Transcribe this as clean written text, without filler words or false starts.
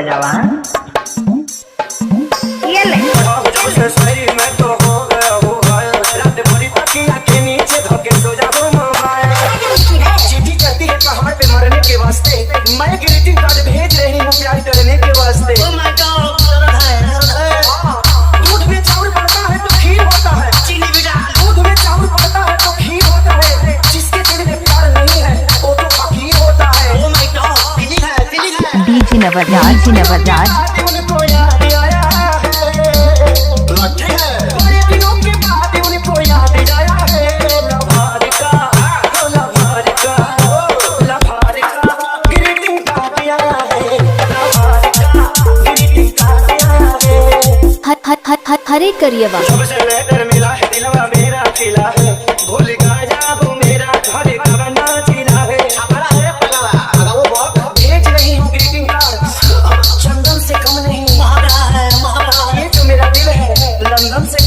जावा। ये ले चिट्ठी चलती है पहाड़ पे मरने के वास्ते, मैं ग्रीटिंग कार्ड भेज रही हूँ प्यार करने के वास्ते। दूध में चावल पड़ता है तो खीर होता है, चीनी भी डाल। दूध में चावल पड़ता है तो खीर होता है, जिसके दिल में प्यार नहीं है वो तो फकीर होता है। डीजे नवराज नवराज उनको याद आया है, बड़े दिनों के बाद उनको याद आया है। लभार का ग्रीटिंग कार्ड आया है, लभार का ग्रीटिंग कार्ड आया है। हरे करिएवा सबसे लेटर मिला है, दिलवा मेरा खिला है, भूल गया वो मेरा घर का बना चिला है। भेज रही हूँ ग्रीटिंग कार्ड, चंदन से कम नहीं, ये जो मेरा दिल है लंदन से